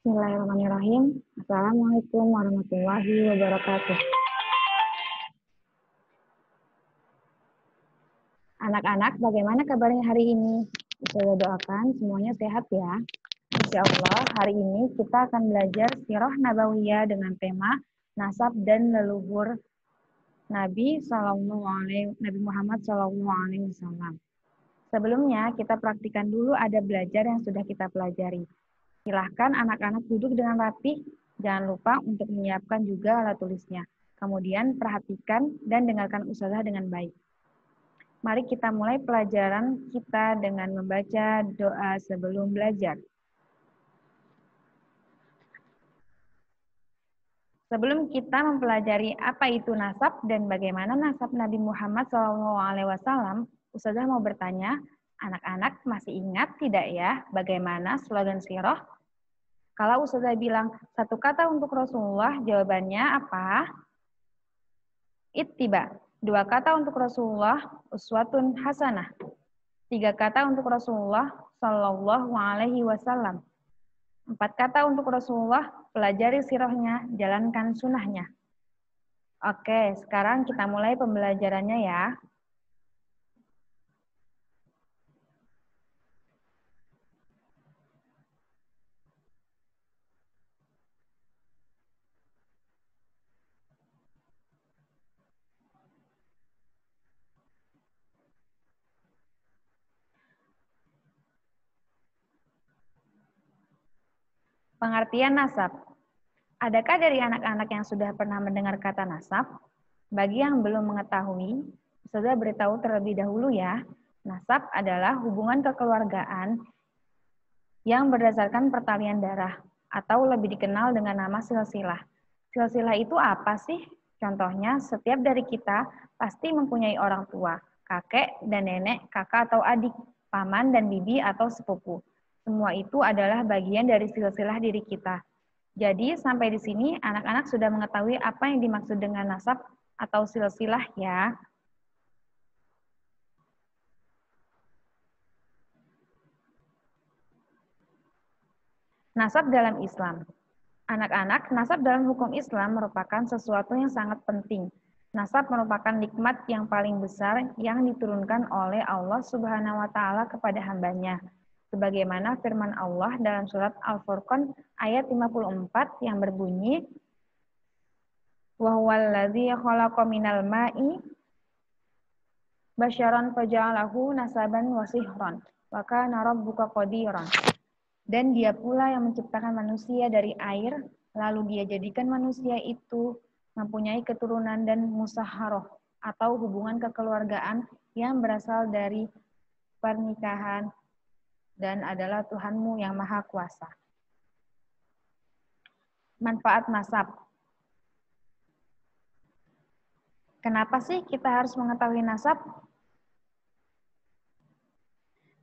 Bismillahirrahmanirrahim. Assalamualaikum warahmatullahi wabarakatuh. Anak-anak, bagaimana kabarnya hari ini? Saya doakan semuanya sehat ya. Insya Allah, hari ini kita akan belajar Sirah Nabawiyah dengan tema Nasab dan Leluhur Nabi Muhammad SAW. Sebelumnya, kita praktikan dulu adab belajar yang sudah kita pelajari. Silahkan anak-anak duduk dengan rapih, jangan lupa untuk menyiapkan juga alat tulisnya. Kemudian perhatikan dan dengarkan ustazah dengan baik. Mari kita mulai pelajaran kita dengan membaca doa sebelum belajar. Sebelum kita mempelajari apa itu nasab dan bagaimana nasab Nabi Muhammad SAW, ustazah mau bertanya, anak-anak masih ingat tidak ya bagaimana slogan sirah? Kalau ustazah bilang satu kata untuk Rasulullah, jawabannya apa? Ittiba. Dua kata untuk Rasulullah, uswatun hasanah. Tiga kata untuk Rasulullah, sallallahu alaihi wasallam. Empat kata untuk Rasulullah, pelajari sirahnya, jalankan sunnahnya. Oke, sekarang kita mulai pembelajarannya ya. Pengertian nasab. Adakah dari anak-anak yang sudah pernah mendengar kata nasab? Bagi yang belum mengetahui, sudah beritahu terlebih dahulu ya. Nasab adalah hubungan kekeluargaan yang berdasarkan pertalian darah, atau lebih dikenal dengan nama silsilah. Silsilah itu apa sih? Contohnya, setiap dari kita pasti mempunyai orang tua, kakek dan nenek, kakak atau adik, paman dan bibi atau sepupu. Semua itu adalah bagian dari silsilah diri kita. Jadi, sampai di sini anak-anak sudah mengetahui apa yang dimaksud dengan nasab atau silsilah ya. Nasab dalam Islam. Anak-anak, nasab dalam hukum Islam merupakan sesuatu yang sangat penting. Nasab merupakan nikmat yang paling besar yang diturunkan oleh Allah Subhanahu wa taala kepada hambanya. Sebagaimana firman Allah dalam surat Al-Furqan ayat 54 yang berbunyi, wa huwallazi khalaqa minal ma'i basyaran faja'alahu nasaban wa sihran wa kana rabbuka qadiran. Dan dia pula yang menciptakan manusia dari air, lalu dia jadikan manusia itu mempunyai keturunan dan musaharoh atau hubungan kekeluargaan yang berasal dari pernikahan dan adalah Tuhanmu yang maha kuasa. Manfaat nasab. Kenapa sih kita harus mengetahui nasab?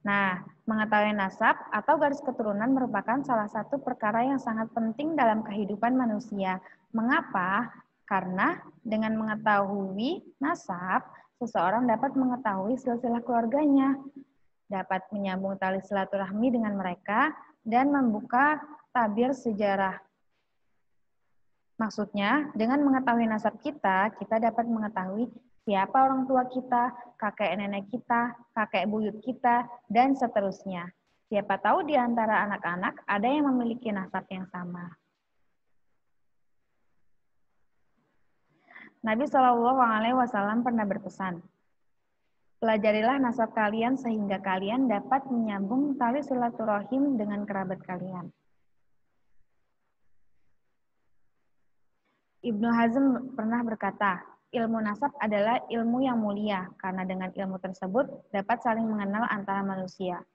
Nah, mengetahui nasab atau garis keturunan merupakan salah satu perkara yang sangat penting dalam kehidupan manusia. Mengapa? Karena dengan mengetahui nasab, seseorang dapat mengetahui silsilah keluarganya, dapat menyambung tali silaturahmi dengan mereka, dan membuka tabir sejarah. Maksudnya, dengan mengetahui nasab kita, kita dapat mengetahui siapa orang tua kita, kakek nenek kita, kakek buyut kita, dan seterusnya. Siapa tahu di antara anak-anak ada yang memiliki nasab yang sama. Nabi SAW pernah berpesan, pelajarilah nasab kalian sehingga kalian dapat menyambung tali silaturahim dengan kerabat kalian. Ibnu Hazm pernah berkata, ilmu nasab adalah ilmu yang mulia, karena dengan ilmu tersebut dapat saling mengenal antara manusia.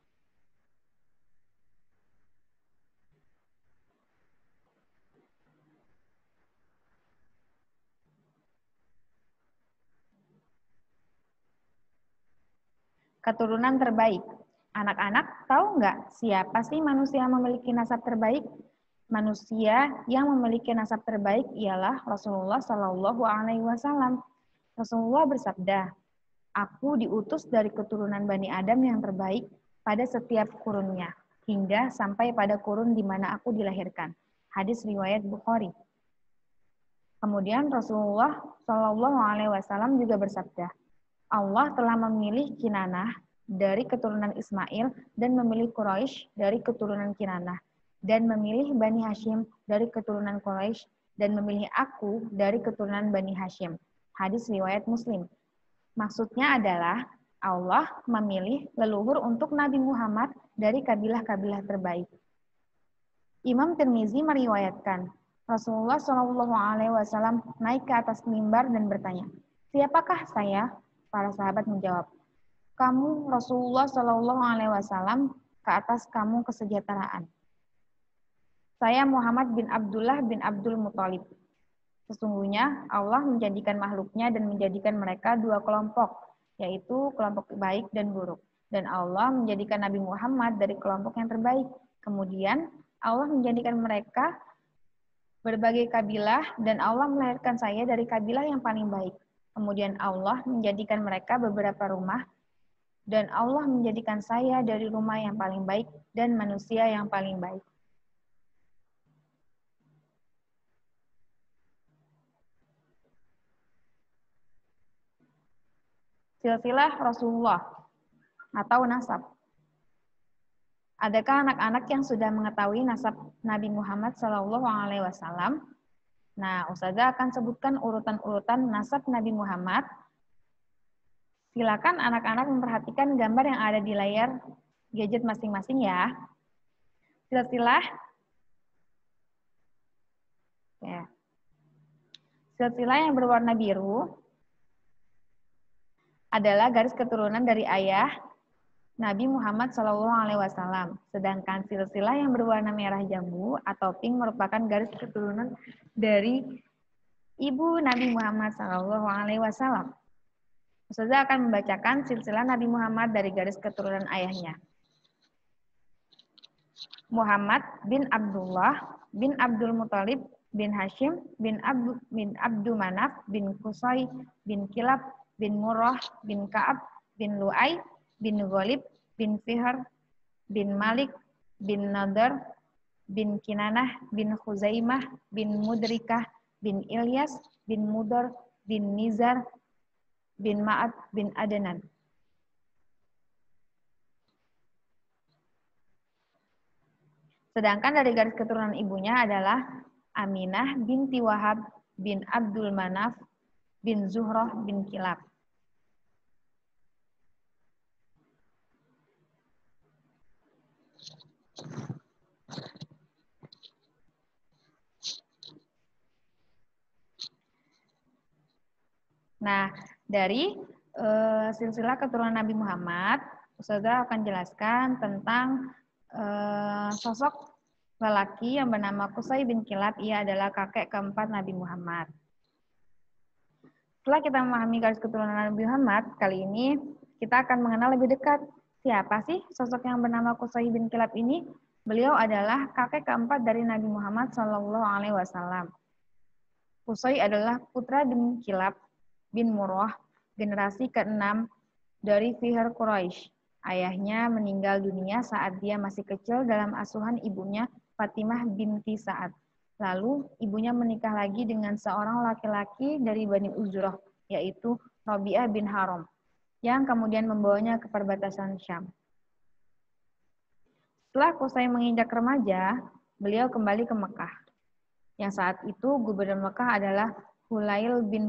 Keturunan terbaik. Anak-anak tahu nggak siapa sih manusia yang memiliki nasab terbaik? Manusia yang memiliki nasab terbaik ialah Rasulullah Shallallahu Alaihi Wasallam. Rasulullah bersabda, "Aku diutus dari keturunan Bani Adam yang terbaik pada setiap kurunnya." hingga sampai pada kurun di mana aku dilahirkan. Hadis riwayat Bukhari. Kemudian Rasulullah Shallallahu Alaihi Wasallam juga bersabda, Allah telah memilih Kinanah dari keturunan Ismail dan memilih Quraisy dari keturunan Kinanah dan memilih Bani Hashim dari keturunan Quraisy dan memilih aku dari keturunan Bani Hashim. Hadis riwayat Muslim. Maksudnya adalah Allah memilih leluhur untuk Nabi Muhammad dari kabilah-kabilah terbaik. Imam Tirmizi meriwayatkan, Rasulullah Shallallahu Alaihi Wasallam naik ke atas mimbar dan bertanya, siapakah saya? Para sahabat menjawab, kamu Rasulullah Shallallahu Alaihi Wasallam, ke atas kamu kesejahteraan. Saya Muhammad bin Abdullah bin Abdul Muthalib. Sesungguhnya Allah menjadikan makhluknya dan menjadikan mereka dua kelompok, yaitu kelompok baik dan buruk. Dan Allah menjadikan Nabi Muhammad dari kelompok yang terbaik. Kemudian Allah menjadikan mereka berbagai kabilah dan Allah melahirkan saya dari kabilah yang paling baik. Kemudian Allah menjadikan mereka beberapa rumah dan Allah menjadikan saya dari rumah yang paling baik dan manusia yang paling baik. Silsilah Rasulullah atau nasab. Adakah anak-anak yang sudah mengetahui nasab Nabi Muhammad SAW? Nah, Ustazah akan sebutkan urutan-urutan nasab Nabi Muhammad. Silakan anak-anak memperhatikan gambar yang ada di layar gadget masing-masing ya. Silsilah. Ya. Silsilah yang berwarna biru adalah garis keturunan dari ayah Nabi Muhammad SAW. Sedangkan silsilah yang berwarna merah jambu atau pink merupakan garis keturunan dari ibu Nabi Muhammad SAW. Ustazah akan membacakan silsilah Nabi Muhammad dari garis keturunan ayahnya. Muhammad bin Abdullah bin Abdul Muthalib bin Hashim bin Abdu Manaf bin Qusay bin Kilab bin Murrah bin Ka'ab bin Lu'ay bin Ghalib bin Fihr bin Malik bin Nadar bin Kinanah bin Khuzaimah bin Mudrikah bin Ilyas bin Mudar bin Nizar bin Ma'ad bin Adnan. Sedangkan dari garis keturunan ibunya adalah Aminah binti Wahab bin Abdul Manaf bin Zuhrah bin Kilab. Nah, dari silsilah keturunan Nabi Muhammad, Ustazah akan jelaskan tentang sosok lelaki yang bernama Qusay bin Kilab. Ia adalah kakek keempat Nabi Muhammad. Setelah kita memahami garis keturunan Nabi Muhammad, kali ini kita akan mengenal lebih dekat siapa sih sosok yang bernama Qusay bin Kilab ini. Beliau adalah kakek keempat dari Nabi Muhammad SAW. Qusay adalah putra bin Kilab bin Murrah, generasi ke-6 dari Fihr Quraisy. Ayahnya meninggal dunia saat dia masih kecil dalam asuhan ibunya Fatimah binti Sa'ad. Lalu ibunya menikah lagi dengan seorang laki-laki dari Bani Uzrah, yaitu Rabi'ah bin Haram, yang kemudian membawanya ke perbatasan Syam. Setelah Qusay menginjak remaja, beliau kembali ke Mekah. Yang saat itu gubernur Mekah adalah Hulail bin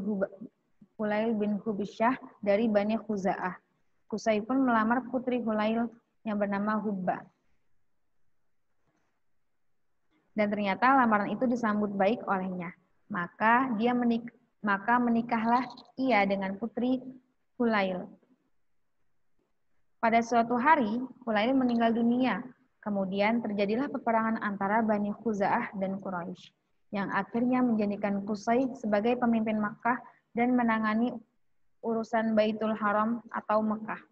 Hubisyah dari Bani Khuza'ah. Qusay pun melamar putri Hulail yang bernama Hubba. Dan ternyata lamaran itu disambut baik olehnya. Maka menikahlah ia dengan putri Hulail. Pada suatu hari, Hulail meninggal dunia. Kemudian terjadilah peperangan antara Bani Khuza'ah dan Quraisy, yang akhirnya menjadikan Qusay sebagai pemimpin Makkah dan menangani urusan Baitul Haram atau Mekah.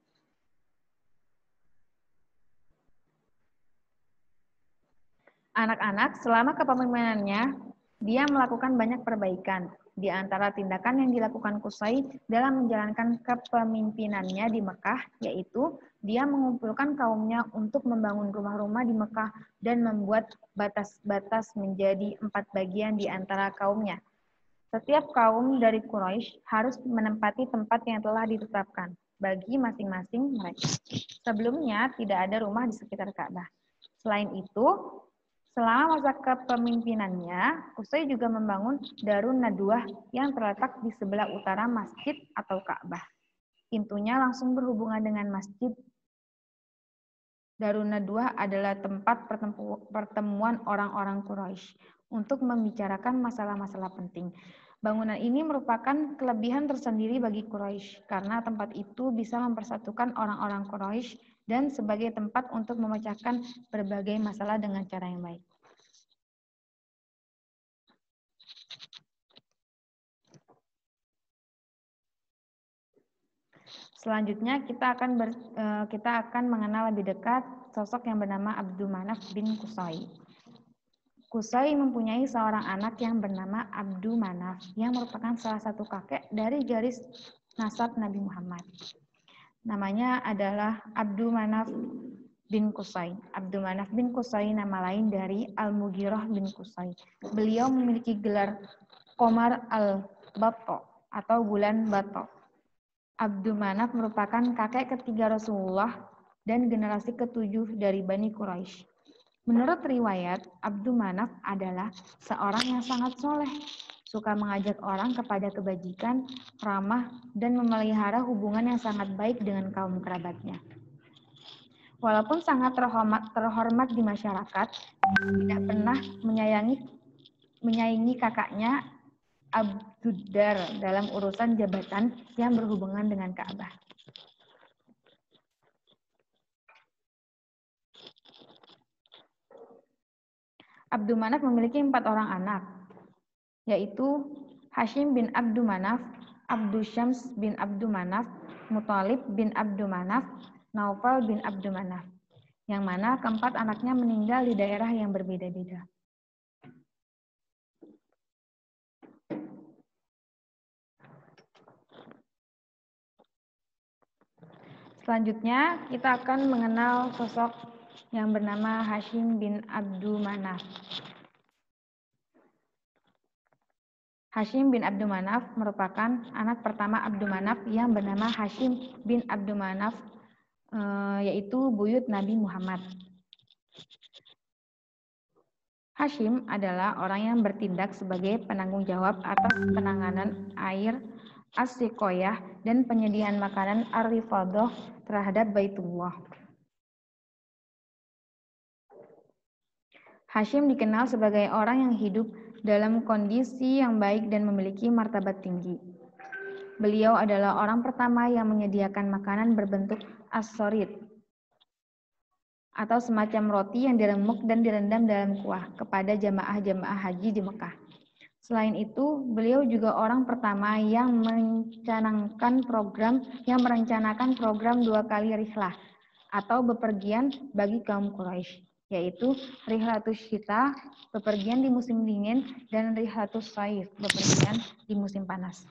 Anak-anak, selama kepemimpinannya, dia melakukan banyak perbaikan. Di antara tindakan yang dilakukan Qusay dalam menjalankan kepemimpinannya di Mekah, yaitu dia mengumpulkan kaumnya untuk membangun rumah-rumah di Mekah dan membuat batas-batas menjadi 4 bagian di antara kaumnya. Setiap kaum dari Quraisy harus menempati tempat yang telah ditetapkan bagi masing-masing mereka. Sebelumnya tidak ada rumah di sekitar Ka'bah. Selain itu, selama masa kepemimpinannya, Qusay juga membangun Darun Nadwah yang terletak di sebelah utara masjid atau Ka'bah. Pintunya langsung berhubungan dengan masjid. Darun Nadwah adalah tempat pertemuan orang-orang Quraisy untuk membicarakan masalah-masalah penting. Bangunan ini merupakan kelebihan tersendiri bagi Quraisy karena tempat itu bisa mempersatukan orang-orang Quraisy dan sebagai tempat untuk memecahkan berbagai masalah dengan cara yang baik. Selanjutnya kita akan mengenal lebih dekat sosok yang bernama Abdul Manaf bin Qusay. Qusay mempunyai seorang anak yang bernama Abdul Manaf yang merupakan salah satu kakek dari garis nasab Nabi Muhammad. Namanya adalah Abdul Manaf bin Qusay. Abdul Manaf bin Qusay nama lain dari Al-Mughirah bin Qusay. Beliau memiliki gelar Qomar al-Batta atau bulan Batta. Abdul Manaf merupakan kakek ketiga Rasulullah dan generasi ketujuh dari Bani Quraisy. Menurut riwayat, Abdul Manaf adalah seorang yang sangat soleh, suka mengajak orang kepada kebajikan, ramah, dan memelihara hubungan yang sangat baik dengan kaum kerabatnya. Walaupun sangat terhormat di masyarakat, tidak pernah menyaingi kakaknya Abduddar dalam urusan jabatan yang berhubungan dengan Ka'bah. Abdul Manaf memiliki 4 orang anak, yaitu Hashim bin Abdul Manaf, Abdul Syams bin Abdul Manaf, Muthalib bin Abdul Manaf, Naufal bin Abdul Manaf, yang mana keempat anaknya meninggal di daerah yang berbeda-beda. Selanjutnya, kita akan mengenal sosok yang bernama Hashim bin Abdul Manaf. Hashim bin Abdul Manaf merupakan anak pertama Abdul Manaf yang bernama Hashim bin Abdul Manaf, yaitu buyut Nabi Muhammad. Hashim adalah orang yang bertindak sebagai penanggung jawab atas penanganan air as-siqoyah dan penyediaan makanan ar-rifadah terhadap Baitullah. Hashim dikenal sebagai orang yang hidup dalam kondisi yang baik dan memiliki martabat tinggi. Beliau adalah orang pertama yang menyediakan makanan berbentuk as-sorid atau semacam roti yang diremuk dan direndam dalam kuah kepada jamaah-jamaah haji di Mekah. Selain itu, beliau juga orang pertama yang merencanakan program 2 kali rihlah atau bepergian bagi kaum Quraisy, yaitu Rihlatus Syita, bepergian di musim dingin, dan Rihlatus Saif, bepergian di musim panas.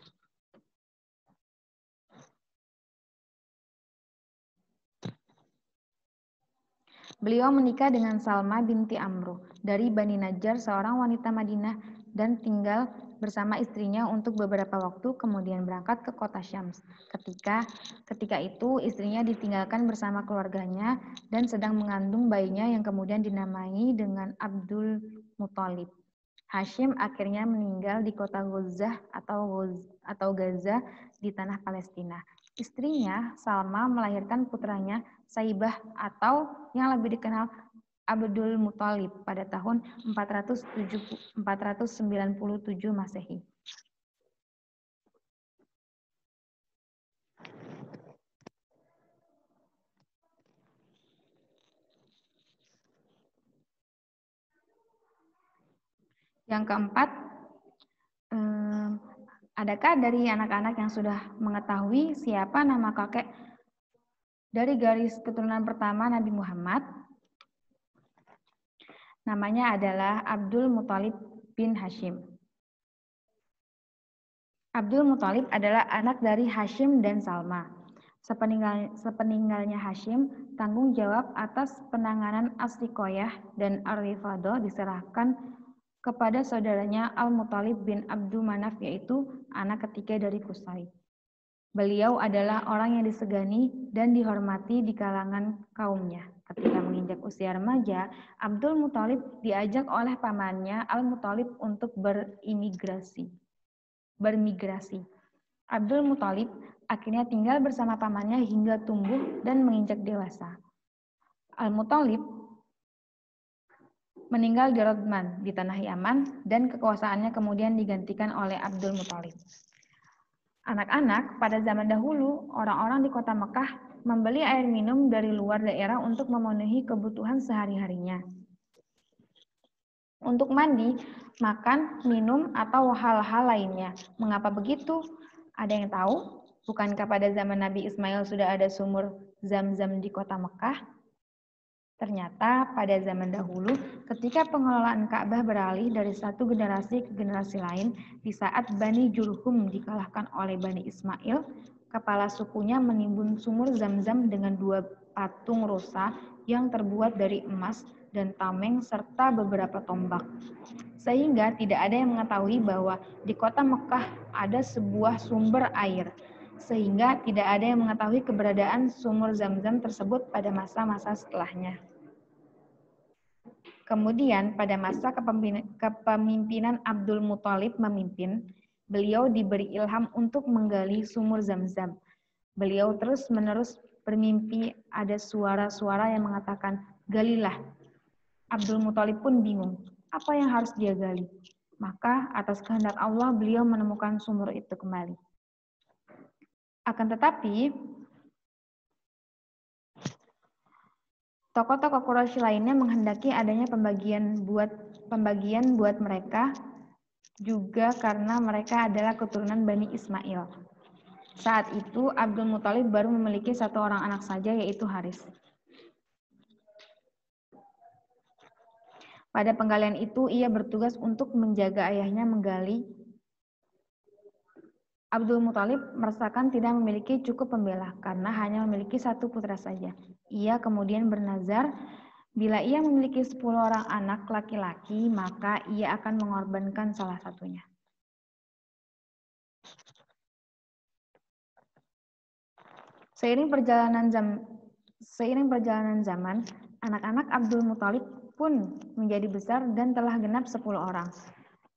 Beliau menikah dengan Salma binti Amru dari Bani Najjar, seorang wanita Madinah, dan tinggal bersama istrinya untuk beberapa waktu, kemudian berangkat ke kota Syams. Ketika itu istrinya ditinggalkan bersama keluarganya dan sedang mengandung bayinya yang kemudian dinamai dengan Abdul Muthalib. Hashim akhirnya meninggal di kota Gaza atau Gaza di tanah Palestina. Istrinya Salma melahirkan putranya Saibah atau yang lebih dikenal Abdul Muthalib pada tahun 497 Masehi. Yang keempat, adakah dari anak-anak yang sudah mengetahui siapa nama kakek dari garis keturunan pertama Nabi Muhammad? Namanya adalah Abdul Muthalib bin Hashim. Abdul Muthalib adalah anak dari Hashim dan Salma. Sepeninggalnya Hashim, tanggung jawab atas penanganan As-Siqoyah dan Ar-Rifadah diserahkan kepada saudaranya Al-Muthalib bin Abdul Manaf, yaitu anak ketiga dari Qusay. Beliau adalah orang yang disegani dan dihormati di kalangan kaumnya. Ketika menginjak usia remaja, Abdul Muthalib diajak oleh pamannya Al-Muthalib untuk bermigrasi. Abdul Muthalib akhirnya tinggal bersama pamannya hingga tumbuh dan menginjak dewasa. Al-Muthalib meninggal di Rodman di tanah Yaman dan kekuasaannya kemudian digantikan oleh Abdul Muthalib. Anak-anak pada zaman dahulu, orang-orang di kota Mekah membeli air minum dari luar daerah untuk memenuhi kebutuhan sehari-harinya. Untuk mandi, makan, minum, atau hal-hal lainnya. Mengapa begitu? Ada yang tahu? Bukankah pada zaman Nabi Ismail sudah ada sumur Zam-Zam di kota Mekah? Ternyata pada zaman dahulu, ketika pengelolaan Ka'bah beralih dari satu generasi ke generasi lain, di saat Bani Jurhum dikalahkan oleh Bani Ismail, kepala sukunya menimbun sumur Zam-Zam dengan 2 patung rusa yang terbuat dari emas dan tameng serta beberapa tombak. Sehingga tidak ada yang mengetahui bahwa di kota Mekah ada sebuah sumber air. Sehingga tidak ada yang mengetahui keberadaan sumur Zam-Zam tersebut pada masa-masa setelahnya. Kemudian pada masa kepemimpinan Abdul Muthalib memimpin, beliau diberi ilham untuk menggali sumur Zam-Zam. Beliau terus-menerus bermimpi ada suara-suara yang mengatakan, "Galilah." Abdul Muthalib pun bingung, apa yang harus dia gali? Maka atas kehendak Allah beliau menemukan sumur itu kembali. Akan tetapi, tokoh-tokoh Quraisy lainnya menghendaki adanya pembagian buat mereka juga karena mereka adalah keturunan Bani Ismail. Saat itu Abdul Muthalib baru memiliki 1 orang anak saja, yaitu Haris. Pada penggalian itu ia bertugas untuk menjaga ayahnya menggali. Abdul Muthalib merasakan tidak memiliki cukup pembela karena hanya memiliki 1 putra saja. Ia kemudian bernazar, bila ia memiliki 10 orang anak laki-laki, maka ia akan mengorbankan salah satunya. Seiring perjalanan zaman, anak-anak Abdul Muthalib pun menjadi besar dan telah genap 10 orang.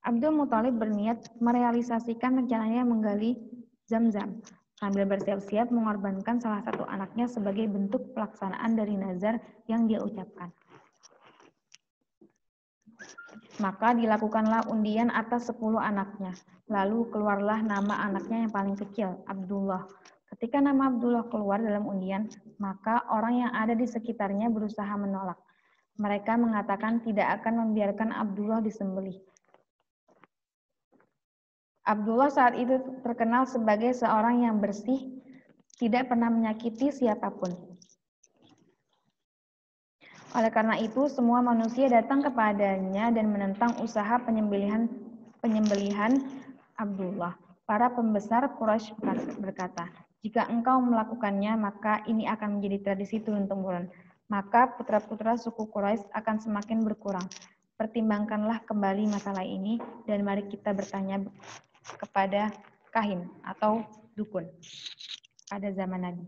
Abdul Muthalib berniat merealisasikan rencananya menggali Zam-Zam, sambil bersiap-siap mengorbankan salah satu anaknya sebagai bentuk pelaksanaan dari nazar yang dia ucapkan. Maka dilakukanlah undian atas 10 anaknya. Lalu keluarlah nama anaknya yang paling kecil, Abdullah. Ketika nama Abdullah keluar dalam undian, maka orang yang ada di sekitarnya berusaha menolak. Mereka mengatakan tidak akan membiarkan Abdullah disembelih. Abdullah saat itu terkenal sebagai seorang yang bersih, tidak pernah menyakiti siapapun. Oleh karena itu, semua manusia datang kepadanya dan menentang usaha penyembelihan Abdullah. Para pembesar Quraisy berkata, "Jika engkau melakukannya, maka ini akan menjadi tradisi turun-temurun. Maka putra-putra suku Quraisy akan semakin berkurang. Pertimbangkanlah kembali masalah ini dan mari kita bertanya kepada kahin atau dukun pada zaman Nabi."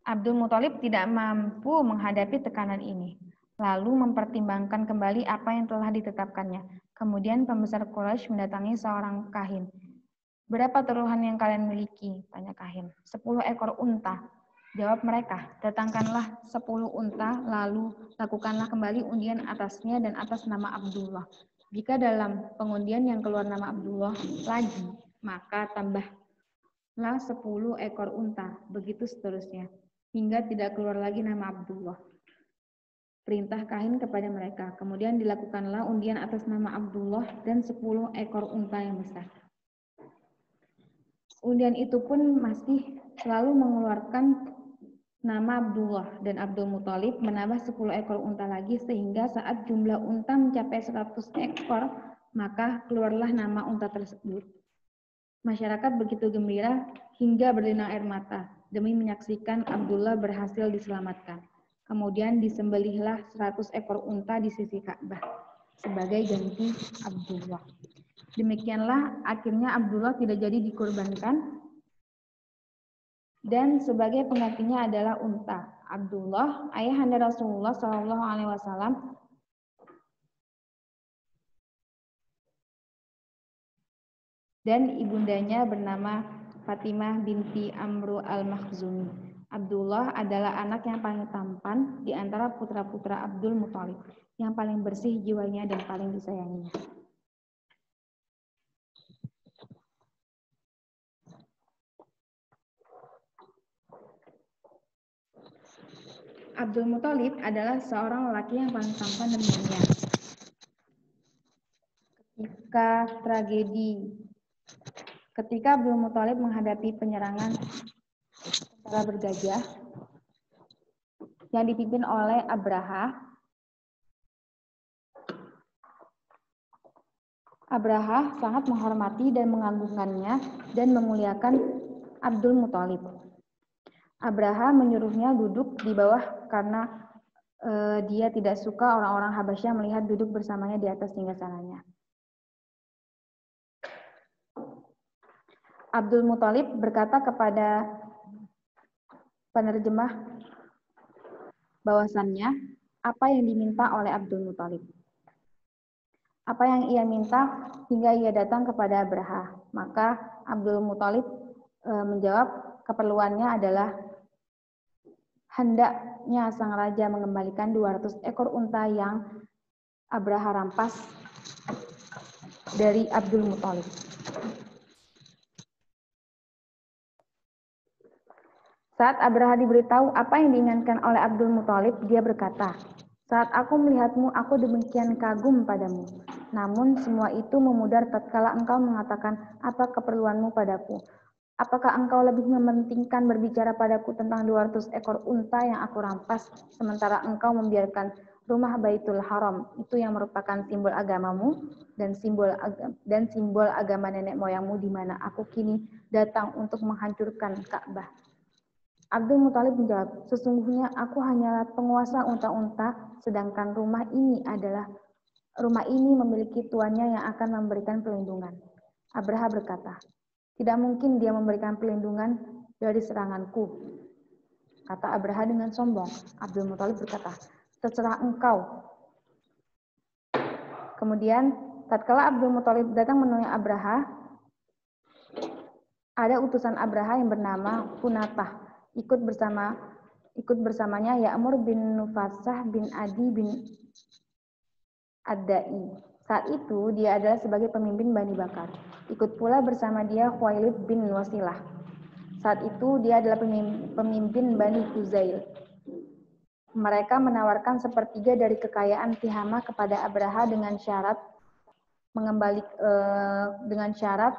Abdul Muthalib tidak mampu menghadapi tekanan ini, lalu mempertimbangkan kembali apa yang telah ditetapkannya. Kemudian pembesar Quraisy mendatangi seorang kahin. "Berapa taruhan yang kalian miliki?" tanya kahin. 10 ekor unta. Jawab mereka, "Datangkanlah 10 unta, lalu lakukanlah kembali undian atasnya dan atas nama Abdullah. Jika dalam pengundian yang keluar nama Abdullah lagi, maka tambahlah 10 ekor unta, begitu seterusnya, hingga tidak keluar lagi nama Abdullah." Perintah kahin kepada mereka. Kemudian dilakukanlah undian atas nama Abdullah dan 10 ekor unta yang besar. Undian itu pun masih selalu mengeluarkan nama Abdullah, dan Abdul Muthalib menambah 10 ekor unta lagi, sehingga saat jumlah unta mencapai 100 ekor, maka keluarlah nama unta tersebut. Masyarakat begitu gembira hingga berlinang air mata demi menyaksikan Abdullah berhasil diselamatkan. Kemudian disembelihlah 100 ekor unta di sisi Ka'bah sebagai ganti Abdullah. Demikianlah akhirnya Abdullah tidak jadi dikurbankan dan sebagai penggantinya adalah unta. Abdullah, ayahanda Rasulullah SAW, dan ibundanya bernama Fatimah binti Amru al-Makhzumi. Abdullah adalah anak yang paling tampan di antara putra-putra Abdul Muthalib, yang paling bersih jiwanya dan paling disayanginya. Abdul Muthalib adalah seorang lelaki yang paling tampan dan mulia. Ketika Abdul Muthalib menghadapi penyerangan tentara bergajah yang dipimpin oleh Abraha sangat menghormati dan mengagungkannya dan memuliakan Abdul Muthalib. Abraha menyuruhnya duduk di bawah karena dia tidak suka orang-orang Habasyah melihat duduk bersamanya di atas singgasananya. Abdul Muthalib berkata kepada penerjemah bahwasannya apa yang diminta oleh Abdul Muthalib. Apa yang ia minta hingga ia datang kepada Abraha. Maka Abdul Muthalib menjawab keperluannya adalah hendaknya sang raja mengembalikan 200 ekor unta yang Abraha rampas dari Abdul Muthalib. Saat Abraha diberitahu apa yang diinginkan oleh Abdul Muthalib, dia berkata, "Saat aku melihatmu, aku demikian kagum padamu. Namun semua itu memudar tatkala engkau mengatakan, apa keperluanmu padaku? Apakah engkau lebih mementingkan berbicara padaku tentang 200 ekor unta yang aku rampas, sementara engkau membiarkan rumah Baitul Haram, itu yang merupakan simbol agamamu dan simbol agama nenek moyangmu, di mana aku kini datang untuk menghancurkan Ka'bah?" Abdul Muthalib menjawab, "Sesungguhnya aku hanyalah penguasa unta-unta, sedangkan rumah ini memiliki tuannya yang akan memberikan perlindungan." Abraha berkata, "Tidak mungkin dia memberikan perlindungan dari seranganku," kata Abraha dengan sombong. Abdul Muthalib berkata, "Terserah engkau." Kemudian, tatkala Abdul Muthalib datang menemui Abraha, ada utusan Abraha yang bernama Hunatah ikut bersamanya Ya'mur bin Nufassah bin Adi bin Ad-Da'i. Saat itu dia adalah sebagai pemimpin Bani Bakar. Ikut pula bersama dia Khuwailid bin Wasilah. Saat itu dia adalah pemimpin Bani Huzail. Mereka menawarkan sepertiga dari kekayaan Tihama kepada Abraha dengan syarat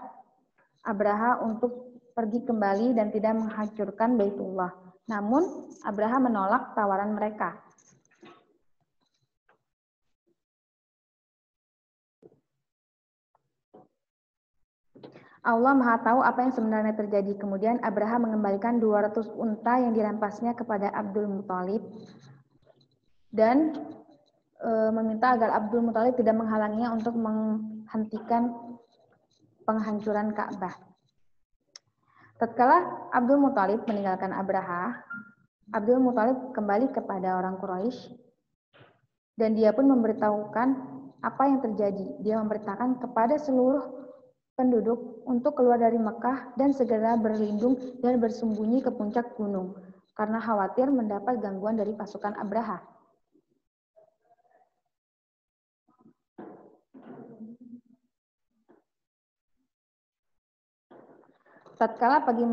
Abraha untuk pergi kembali dan tidak menghancurkan Baitullah. Namun Abraha menolak tawaran mereka. Allah Maha tahu apa yang sebenarnya terjadi. Kemudian Abraha mengembalikan 200 unta yang dirampasnya kepada Abdul Muthalib dan meminta agar Abdul Muthalib tidak menghalanginya untuk menghentikan penghancuran Ka'bah. Tatkala Abdul Muthalib meninggalkan Abraha, Abdul Muthalib kembali kepada orang Quraisy dan dia pun memberitahukan apa yang terjadi. Dia memberitakan kepada seluruh penduduk untuk keluar dari Mekah dan segera berlindung dan bersembunyi ke puncak gunung karena khawatir mendapat gangguan dari pasukan Abraha. Tatkala pagi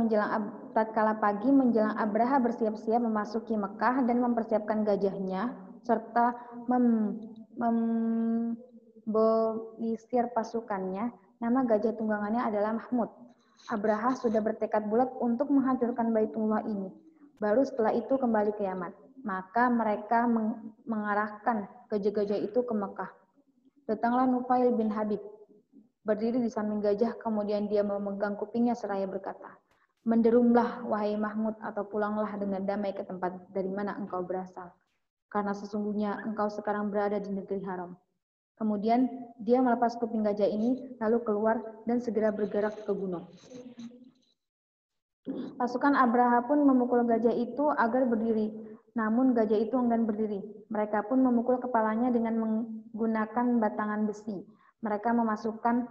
menjelang Abraha bersiap-siap memasuki Mekah dan mempersiapkan gajahnya serta memmobilisir pasukannya. Nama gajah tunggangannya adalah Mahmud. Abraha sudah bertekad bulat untuk menghancurkan Baitullah ini. Baru setelah itu kembali ke Yaman. Maka mereka mengarahkan gajah-gajah itu ke Mekah. Datanglah Nufail bin Habib berdiri di samping gajah, kemudian dia memegang kupingnya seraya berkata, "Menderumlah, wahai Mahmud, atau pulanglah dengan damai ke tempat dari mana engkau berasal, karena sesungguhnya engkau sekarang berada di negeri haram." Kemudian dia melepas kuping gajah ini, lalu keluar dan segera bergerak ke gunung. Pasukan Abraha pun memukul gajah itu agar berdiri, namun gajah itu enggan berdiri. Mereka pun memukul kepalanya dengan menggunakan batangan besi. Mereka memasukkan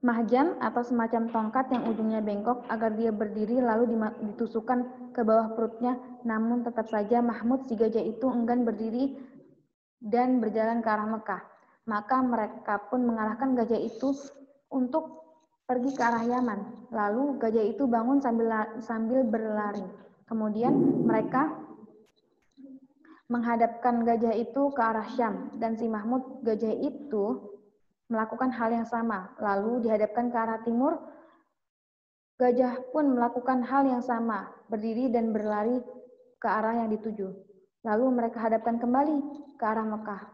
mahjan atau semacam tongkat yang ujungnya bengkok agar dia berdiri, lalu ditusukkan ke bawah perutnya. Namun tetap saja Mahmud si gajah itu enggan berdiri dan berjalan ke arah Mekah. Maka mereka pun mengarahkan gajah itu untuk pergi ke arah Yaman. Lalu gajah itu bangun sambil berlari. Kemudian mereka menghadapkan gajah itu ke arah Syam, dan si Mahmud gajah itu melakukan hal yang sama. Lalu dihadapkan ke arah timur, gajah pun melakukan hal yang sama, berdiri dan berlari ke arah yang dituju. Lalu mereka hadapkan kembali ke arah Mekah,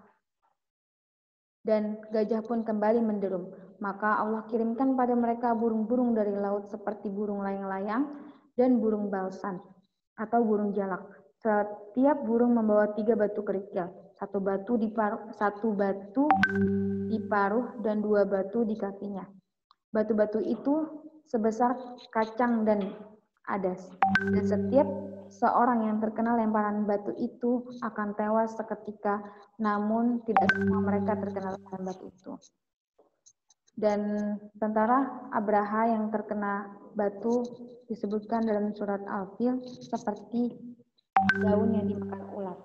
dan gajah pun kembali menderum. Maka Allah kirimkan pada mereka burung-burung dari laut seperti burung layang-layang dan burung balsan atau burung jalak. Setiap burung membawa 3 batu kerikil, satu batu di paruh dan 2 batu di kakinya. Batu-batu itu sebesar kacang dan adas, dan setiap seorang yang terkena lemparan batu itu akan tewas seketika, namun tidak semua mereka terkena lemparan batu itu. Dan tentara Abraha yang terkena batu disebutkan dalam surat Al-Fil seperti daun yang dimakan ulat.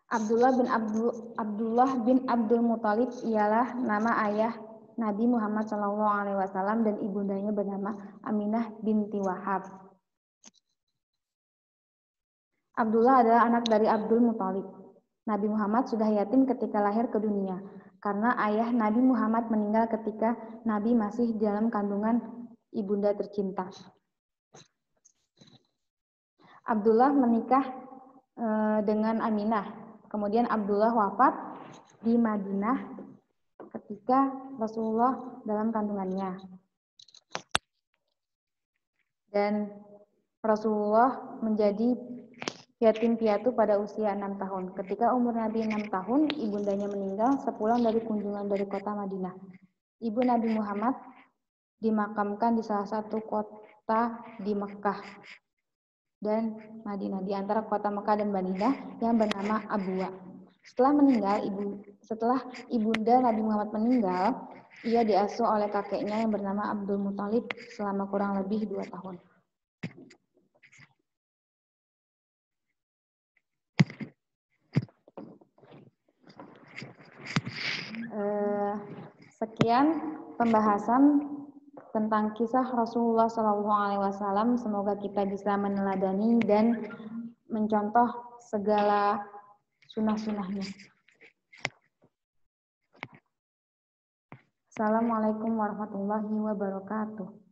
Abdullah bin Abdul Muthalib ialah nama ayah Nabi Muhammad SAW dan ibundanya bernama Aminah binti Wahab. Abdullah adalah anak dari Abdul Muthalib. Nabi Muhammad sudah yatim ketika lahir ke dunia, karena ayah Nabi Muhammad meninggal ketika Nabi masih dalam kandungan ibunda tercinta. Abdullah menikah dengan Aminah. Kemudian Abdullah wafat di Madinah ketika Rasulullah dalam kandungannya. Dan Rasulullah menjadi yatim piatu pada usia 6 tahun. Ketika umur Nabi 6 tahun, ibundanya meninggal sepulang dari kunjungan dari kota Madinah. Ibu Nabi Muhammad dimakamkan di salah satu kota di Mekah dan Madinah, di antara kota Mekah dan Madinah yang bernama Abwa. Setelah ibunda Nabi Muhammad meninggal, ia diasuh oleh kakeknya yang bernama Abdul Muthalib selama kurang lebih 2 tahun. Sekian pembahasan tentang kisah Rasulullah SAW. Semoga kita bisa meneladani dan mencontoh segala sunnah-sunnahnya. Assalamualaikum warahmatullahi wabarakatuh.